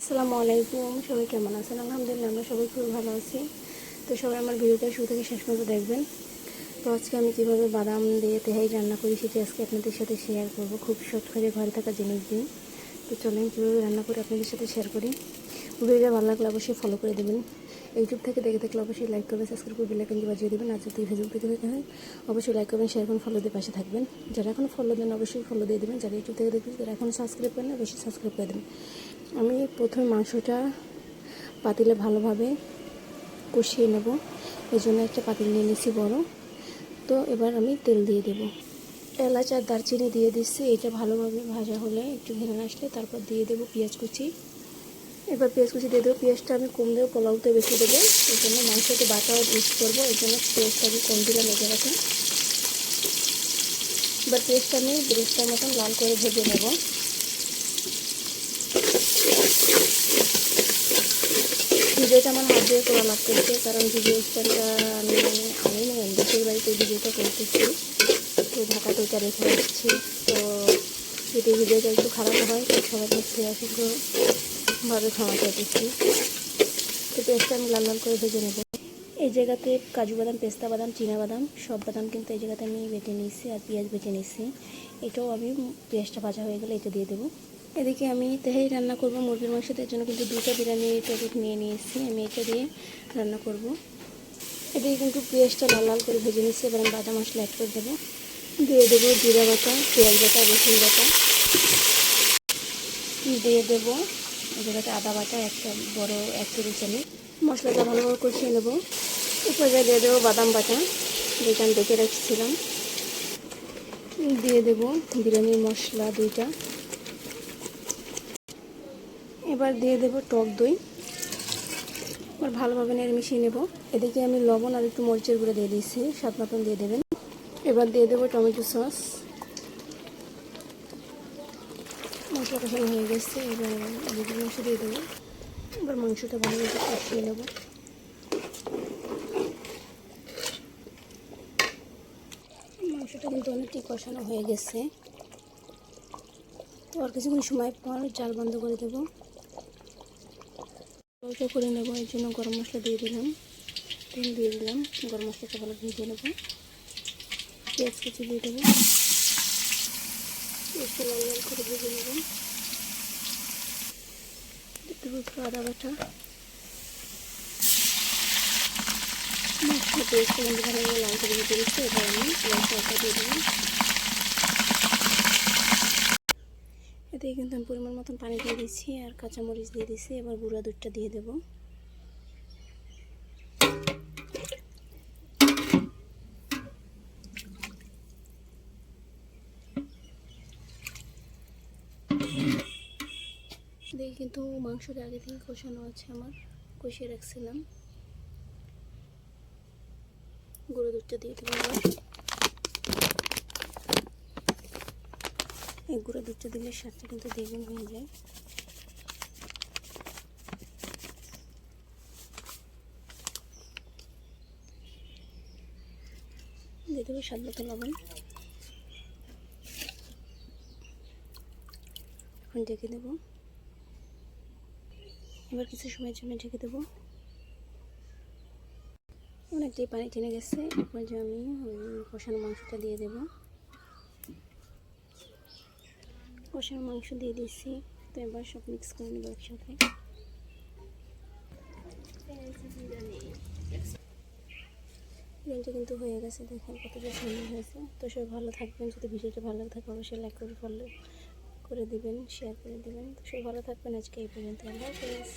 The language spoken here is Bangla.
আসসালামু আলাইকুম, সবাই কেমন আছেন? আলহামদুলিল্লাহ আমরা সবাই খুব ভালো আছি। তো সবাই আমার ভিডিওটা শুরু থেকে শেষ পর্যন্ত দেখবেন। তো আজকে আমি কীভাবে বাদাম দিয়ে তেহারি রান্না করি সেটি আজকে আপনাদের সাথে শেয়ার করব, খুব শর্ট করে ঘরে থাকা জিনিস দিয়ে। তো চলেন কীভাবে রান্না করি আপনাদের সাথে শেয়ার করি। ভিডিওটা ভালো লাগলে অবশ্যই ফলো করে দেবেন। ইউটিউব থেকে দেখে থাকলে অবশ্যই লাইক করবেন, সাবস্ক্রাইব করে বেল আইকনটি বাজিয়ে দেবেন। আর যদি ফেসবুক থেকে দেখে হয় অবশ্যই লাইক করবেন, শেয়ার করুন, ফলো দিয়ে পাশে থাকবেন। যারা এখন ফলো দেন অবশ্যই ফলো দিয়ে দেবেন। যারা ইউটিউব থেকে দেখবেন তারা এখন সাবস্ক্রাইব করেন, অবশ্যই সাবস্ক্রাইব করে দেবেন। আমি প্রথমে মাংসটা পাতিলে ভালোভাবে কষিয়ে নেব, এই জন্য একটা পাতিল নিয়ে নিয়েছি বড়। তো এবার আমি তেল দিয়ে দেব, এলাচ আর দারচিনি দিয়ে দিচ্ছি। এটা ভালোভাবে ভাজা হলে একটু ঘেরান আসলে তারপর দিয়ে দেবো পেঁয়াজ কুচি। এবার পেঁয়াজ কুচি দিয়ে দেবো। পেঁয়াজটা আমি কম দেবো, পোলাওতে বেশি দেবো, এই জন্য মাংসতে বাটাও ইউজ করবো, এই জন্য পেঁয়াজটা আমি কম দিলাম এই জায়গাতে। এবার পেঁয়াজটা আমি ব্রেস্টার মতন লাল করে ভেজে নেব। ভিডিওটা আমার হাত দিয়ে করা লাগতেছে, কারণ ভিডিও স্ট্যান্ডটা আমি নেই, দেশের বাড়িতে ভিডিওটা করতেছি, তো ঢাকাতে ওটা রেখে আসছি। তো যদি ভিডিওটা একটু খারাপ হয় তো সবার কাছে আসলে ক্ষমা চাইতেছি। তো পেঁয়াজটা আমি লাল লাল করে ভেজে নেব। এই জায়গাতে কাজু বাদাম, পেস্তা বাদাম, চীনা বাদাম সব বাদাম কিন্তু এই জায়গাতে আমি বেটে নিয়েছি, আর পেঁয়াজ বেটে নিয়েছি। এটাও আমি পেঁয়াজটা ভাজা হয়ে গেলে এটা দিয়ে দেবো। এদিকে আমি তেহারি রান্না করব মুরগির মাংসের জন্য, কিন্তু দুটো বিরিয়ানির প্যাকেট নিয়ে নিয়েছি, আমি এটা দিয়ে রান্না করব। এদিকে কিন্তু পেঁয়াজটা লাল লাল করে ভেজে নিচ্ছি। এবার আমি বাদাম মশলা অ্যাড করে দেবো, দিয়ে দেবো জিরা বাটা, পেঁয়াজ বাটা, রসুন বাটা দিয়ে দেবো। এই জায়গাতে আদা বাটা একটা বড় 1 টেবিল চামচ। মশলাটা ভালোভাবে কষিয়ে নেব। এরপর দিয়ে দেবো বাদাম বাটা, যেটা আমি বেটে রাখছিলাম। দিয়ে দেবো বিরিয়ানির মশলা 2টা। এবার দিয়ে দেবো টক দই। এবার ভালোভাবে নেড়ে মিশিয়ে নেব। এদিকে আমি লবণ আর একটু মরিচের গুঁড়ো দিয়ে দিয়েছি, স্বাদ মতন দিয়ে দেবেন। এবার দিয়ে দেবো টমেটো সস। মশলা কষানো হয়ে গেছে, এবার মুরগির মাংস দিয়ে দেবো। এবার মাংসটা ভালোভাবে কষিয়ে নেব। মাংসটা কিন্তু অনেকটাই কষানো হয়ে গেছে। তো আর কিছুক্ষণ সময় পর জাল বন্ধ করে দেবো, অল্প করে নেব। এর জন্য গরম মশলা দিয়ে দিলাম, তেল দিয়ে দিলাম। গরম মশলাটা ভালো ভেজে নেব। পেঁয়াজ কুচি দিয়ে দেবো, পেঁয়াজটা লাল লাল করে ভেজে নেব। দেবো আদা বাটা। মশলা পেঁয়াজটা কিন্তু ভালোভাবে লাল করে ভেজে দিচ্ছি। এবার আমি লঙ্কা দিয়ে দেবো। এতে কিন্তু আমি পরিমাণ মতন পানি দিয়ে দিচ্ছি আর কাঁচামরিচ দিয়ে দিচ্ছি। এবার গুঁড়া দুধটা দিয়ে দেবো। দেখি কিন্তু মাংসটা আগে থেকে কষানো আছে, আমার কষিয়ে রাখছিলাম। গুঁড়ো দুধটা দিয়ে দেবো। এবার এই গুঁড়ো দুধটা দিলে স্বাদটা কিন্তু দ্বিগুণ হয়ে যায়। দিয়ে দেবো স্বাদ মতো লবণ। এখন ঢেকে দেবো। এবার কিছু সময়ের জন্য ঢেকে দেবো। অনেকটাই পানি টেনে গেছে। এরপর যে আমি কষানো মাংসটা দিয়ে দেবো। কষানো মাংস দিয়ে দিচ্ছি। তো এবার সব মিক্স করে নেবো একসাথে। বিরিয়ানিটা কিন্তু হয়ে গেছে, দেখেন কতটা সুন্দর হয়েছে। তো সবাই ভালো থাকবেন। যদি ভিডিওটা ভালো লাগে থাকে অবশ্যই লাইক করে ফলো করে দিবেন, শেয়ার করে দিবেন। তো সবাই ভালো থাকবেন। আজকে এই পর্যন্ত। আল্লাহ হাফেজ।